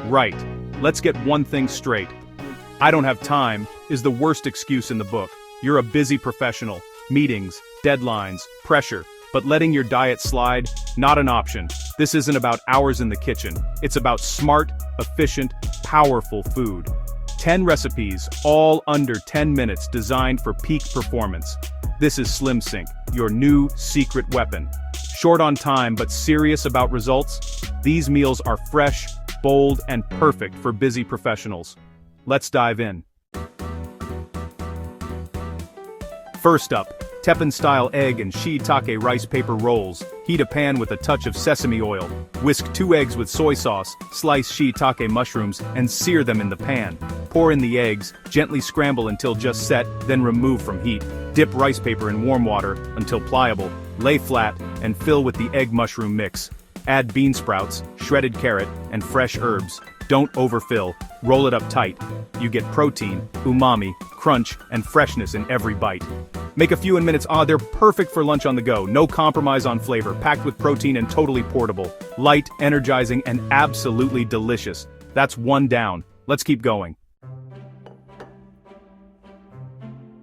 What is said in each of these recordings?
Right. Let's get one thing straight. "I don't have time" is the worst excuse in the book. You're a busy professional. Meetings, deadlines, pressure. But letting your diet slide? Not an option. This isn't about hours in the kitchen. It's about smart, efficient, powerful food. 10 recipes, all under 10 minutes, designed for peak performance. This is SlimSync, your new secret weapon. Short on time but serious about results? These meals are fresh, bold, and perfect for busy professionals. Let's dive in. First up, Teppan-Style egg and Shiitake rice paper rolls. Heat a pan with a touch of sesame oil. Whisk 2 eggs with soy sauce, slice Shiitake mushrooms, and sear them in the pan. Pour in the eggs, gently scramble until just set, then remove from heat. Dip rice paper in warm water until pliable. Lay flat, and fill with the egg mushroom mix. Add bean sprouts, shredded carrot, and fresh herbs. Don't overfill. Roll it up tight. You get protein, umami, crunch, and freshness in every bite. Make a few in minutes. They're perfect for lunch on the go. No compromise on flavor, packed with protein and totally portable. Light, energizing, and absolutely delicious. That's one down. Let's keep going.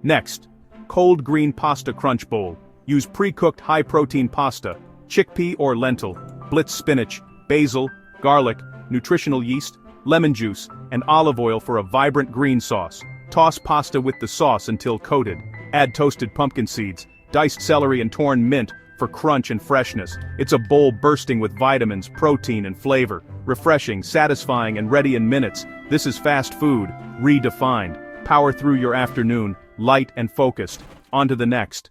Next, cold green pasta crunch bowl. Use pre-cooked high-protein pasta, chickpea or lentil, blitz spinach, basil, garlic, nutritional yeast, lemon juice, and olive oil for a vibrant green sauce. Toss pasta with the sauce until coated. Add toasted pumpkin seeds, diced celery and torn mint for crunch and freshness. It's a bowl bursting with vitamins, protein, and flavor. Refreshing, satisfying, and ready in minutes. This is fast food, redefined. Power through your afternoon, light and focused. On to the next.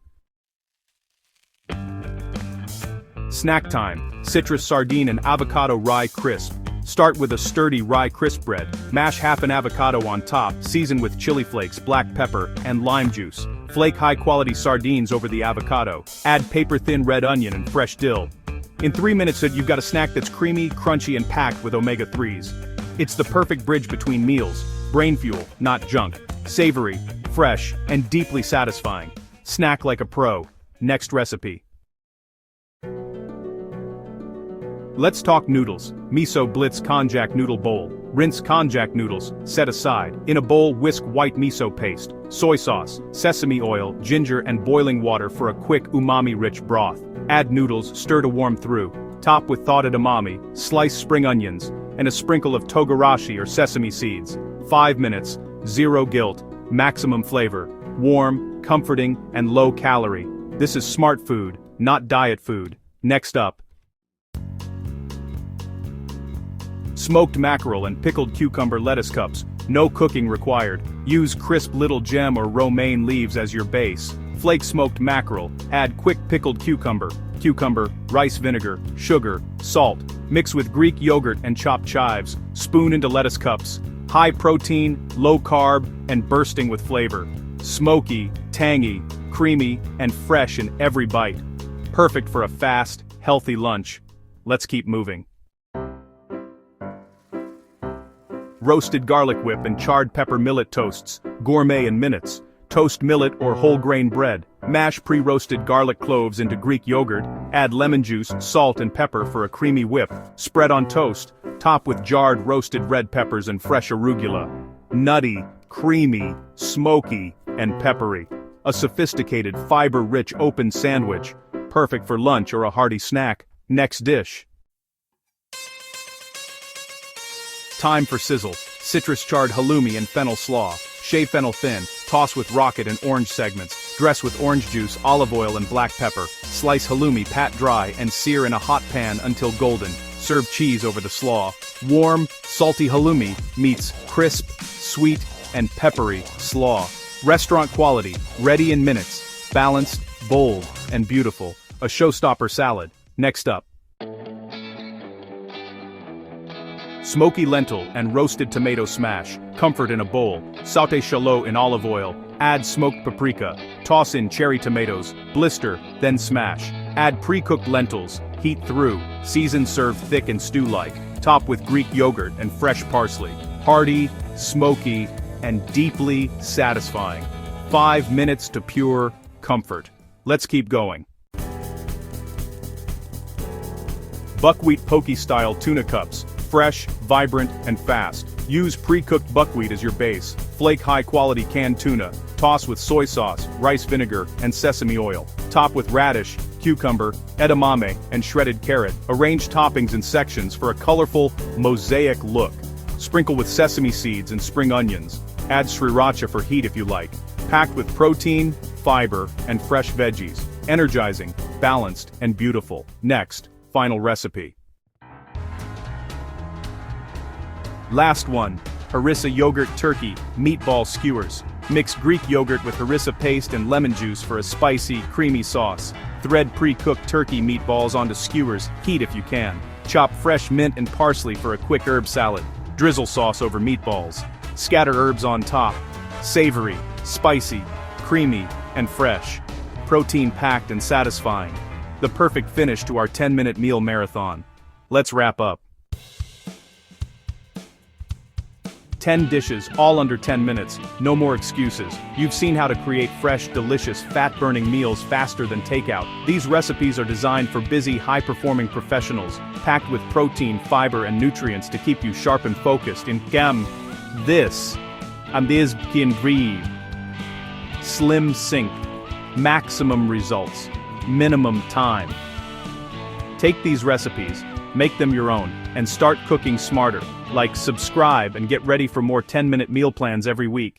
Snack time, citrus sardine and avocado rye crisp. Start with a sturdy rye crisp bread. Mash half an avocado on top, season with chili flakes, black pepper, and lime juice. Flake high-quality sardines over the avocado. Add paper-thin red onion and fresh dill. In 3 minutes you've got a snack that's creamy, crunchy, and packed with omega-3s. It's the perfect bridge between meals. Brain fuel, not junk. Savory, fresh, and deeply satisfying. Snack like a pro. Next recipe. Let's talk noodles. Miso Blitz Konjac Noodle Bowl. Rinse konjac noodles, set aside. In a bowl, whisk white miso paste, soy sauce, sesame oil, ginger, and boiling water for a quick umami-rich broth. Add noodles, stir to warm through. Top with thawed edamame, sliced spring onions, and a sprinkle of togarashi or sesame seeds. 5 minutes, zero guilt, maximum flavor. Warm, comforting, and low calorie. This is smart food, not diet food. Next up. Smoked mackerel and pickled cucumber lettuce cups. No cooking required. Use crisp little gem or romaine leaves as your base. Flake smoked mackerel. Add quick pickled cucumber, rice vinegar, sugar, salt. Mix with Greek yogurt and chopped chives. Spoon into lettuce cups. High protein, low carb, and bursting with flavor. Smoky, tangy, creamy, and fresh in every bite. Perfect for a fast, healthy lunch. Let's keep moving. Roasted garlic whip and charred pepper millet toasts, gourmet in minutes. Toast millet or whole grain bread. Mash pre-roasted garlic cloves into Greek yogurt. Add lemon juice, salt, and pepper for a creamy whip. Spread on toast. Top with jarred roasted red peppers and fresh arugula. Nutty, creamy, smoky, and peppery. A sophisticated, fiber-rich open sandwich. Perfect for lunch or a hearty snack. Next dish. Time for sizzle. Citrus charred halloumi and fennel slaw. Shave fennel thin, toss with rocket and orange segments. Dress with orange juice, olive oil, and black pepper. Slice halloumi pat dry and sear in a hot pan until golden. Serve cheese over the slaw. Warm, salty halloumi meets crisp, sweet, and peppery slaw. Restaurant quality, ready in minutes. Balanced, bold, and beautiful. A showstopper salad. Next up. Smoky lentil and roasted tomato smash. Comfort in a bowl. Sauté shallot in olive oil. Add smoked paprika. Toss in cherry tomatoes. Blister, then smash. Add pre-cooked lentils. Heat through. Season, serve thick and stew-like. Top with Greek yogurt and fresh parsley. Hearty, smoky, and deeply satisfying. 5 minutes to pure comfort. Let's keep going. Buckwheat poke-style tuna cups. Fresh, vibrant, and fast. Use pre-cooked buckwheat as your base. Flake high-quality canned tuna. Toss with soy sauce, rice vinegar, and sesame oil. Top with radish, cucumber, edamame, and shredded carrot. Arrange toppings in sections for a colorful, mosaic look. Sprinkle with sesame seeds and spring onions. Add sriracha for heat if you like. Packed with protein, fiber, and fresh veggies. Energizing, balanced, and beautiful. Next, final recipe. Last one, Harissa Yogurt Turkey Meatball Skewers. Mix Greek yogurt with harissa paste and lemon juice for a spicy, creamy sauce. Thread pre-cooked turkey meatballs onto skewers, heat if you can. Chop fresh mint and parsley for a quick herb salad. Drizzle sauce over meatballs. Scatter herbs on top. Savory, spicy, creamy, and fresh. Protein-packed and satisfying. The perfect finish to our 10-minute meal marathon. Let's wrap up. 10 dishes, all under 10 minutes, no more excuses. You've seen how to create fresh, delicious, fat-burning meals faster than takeout. These recipes are designed for busy, high-performing professionals, packed with protein, fiber, and nutrients to keep you sharp and focused in this can breathe. SlimSync. Maximum results. Minimum time. Take these recipes, make them your own, and start cooking smarter. Like, subscribe, and get ready for more 10-minute meal plans every week.